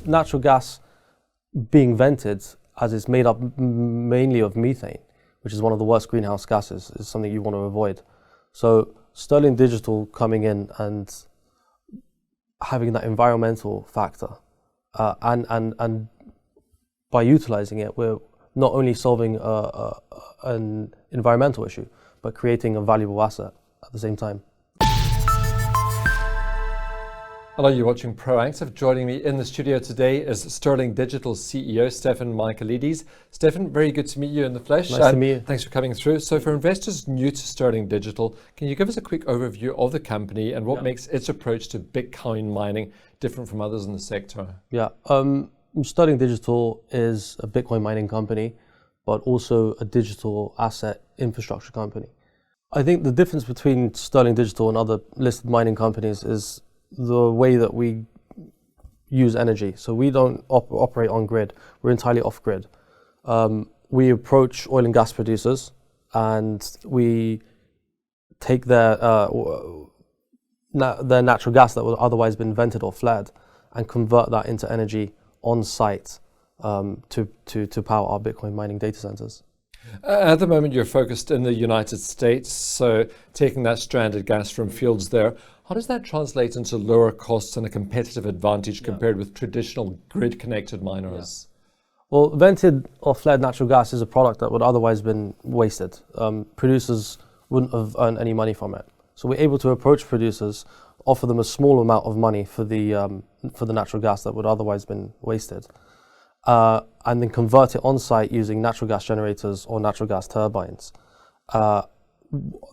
natural gas being vented, as it's made up mainly of methane, which is one of the worst greenhouse gases, is something you want to avoid. So Sterling Digital coming in and having that environmental factor, and by utilising it, we're not only solving an environmental issue, but creating a valuable asset at the same time. Hello, you're watching Proactive. Joining me in the studio today is Sterling Digital CEO, Stefan Michaelides. Stefan, very good to meet you in the flesh. Nice to meet you. Thanks for coming through. So for investors new to Sterling Digital, can you give us a quick overview of the company and what makes its approach to Bitcoin mining different from others in the sector? Yeah, Sterling Digital is a Bitcoin mining company, but also a digital asset infrastructure company. I think the difference between Sterling Digital and other listed mining companies is the way that we use energy. So we don't operate on grid, we're entirely off grid. We approach oil and gas producers and we take their natural gas that would otherwise been vented or flared and convert that into energy on site to power our Bitcoin mining data centers. At the moment, you're focused in the United States, so taking that stranded gas from fields there. How does that translate into lower costs and a competitive advantage compared with traditional grid-connected miners? Well, vented or flared natural gas is a product that would otherwise been wasted. Producers wouldn't have earned any money from it. So we're able to approach producers, offer them a small amount of money for the natural gas that would otherwise been wasted, and then convert it on site using natural gas generators or natural gas turbines. The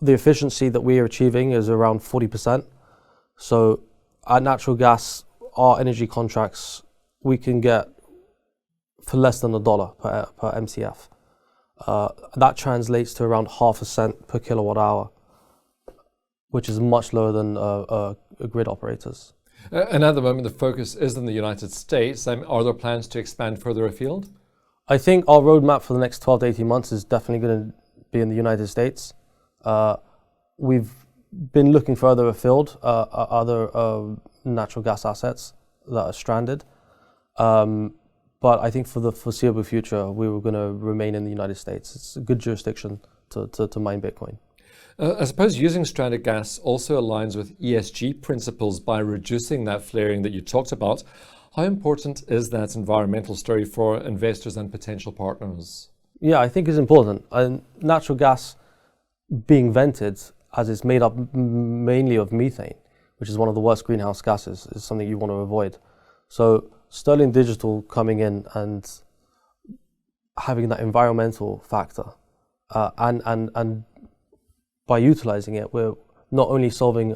efficiency that we are achieving is around 40%. So our natural gas, our energy contracts, we can get for less than $1 per MCF. That translates to around ½ cent per kilowatt hour, which is much lower than grid operators. And at the moment, the focus is in the United States. Are there plans to expand further afield? I think our roadmap for the next 12 to 18 months is definitely going to be in the United States. We've been looking further afield, other natural gas assets that are stranded. But I think for the foreseeable future, we were going to remain in the United States. It's a good jurisdiction to mine Bitcoin. I suppose using stranded gas also aligns with ESG principles by reducing that flaring that you talked about. How important is that environmental story for investors and potential partners? Yeah, I think it's important. And natural gas being vented, as it's made up mainly of methane, which is one of the worst greenhouse gases, is something you want to avoid. So Sterling Digital coming in and having that environmental factor, and by utilising it, we're not only solving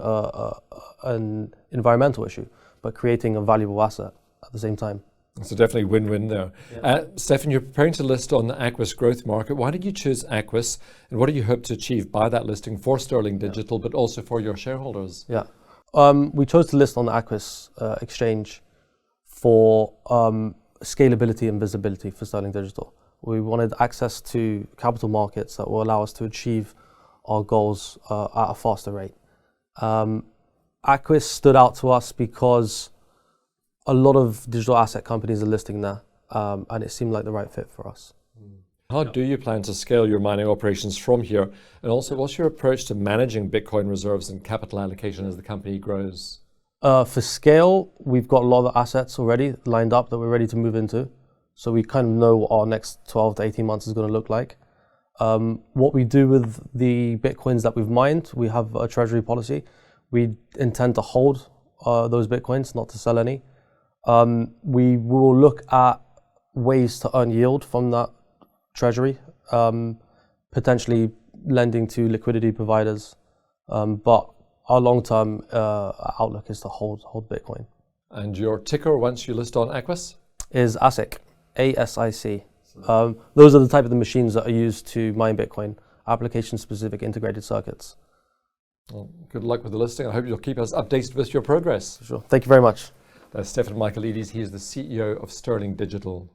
an environmental issue, but creating a valuable asset at the same time. So definitely win-win there. Yeah. Stefan, you're preparing to list on the Aquis Growth Market. Why did you choose Aquis, and what do you hope to achieve by that listing for Sterling Digital, but also for your shareholders? Yeah, we chose to list on the Aquis exchange for scalability and visibility for Sterling Digital. We wanted access to capital markets that will allow us to achieve our goals at a faster rate. Aquis stood out to us because a lot of digital asset companies are listing there, and it seemed like the right fit for us. How do you plan to scale your mining operations from here? And also, what's your approach to managing Bitcoin reserves and capital allocation as the company grows? For scale, we've got a lot of assets already lined up that we're ready to move into. So we kind of know what our next 12 to 18 months is going to look like. What we do with the Bitcoins that we've mined, we have a treasury policy. We intend to hold those Bitcoins, not to sell any. We will look at ways to earn yield from that treasury, potentially lending to liquidity providers. But our long-term outlook is to hold Bitcoin. And your ticker, once you list on Aquis? Is ASIC, ASIC. Those are the type of the machines that are used to mine Bitcoin, application-specific integrated circuits. Well, good luck with the listing. I hope you'll keep us updated with your progress. Sure. Thank you very much. That's Stephan Michaelides. He is the CEO of Sterling Digital.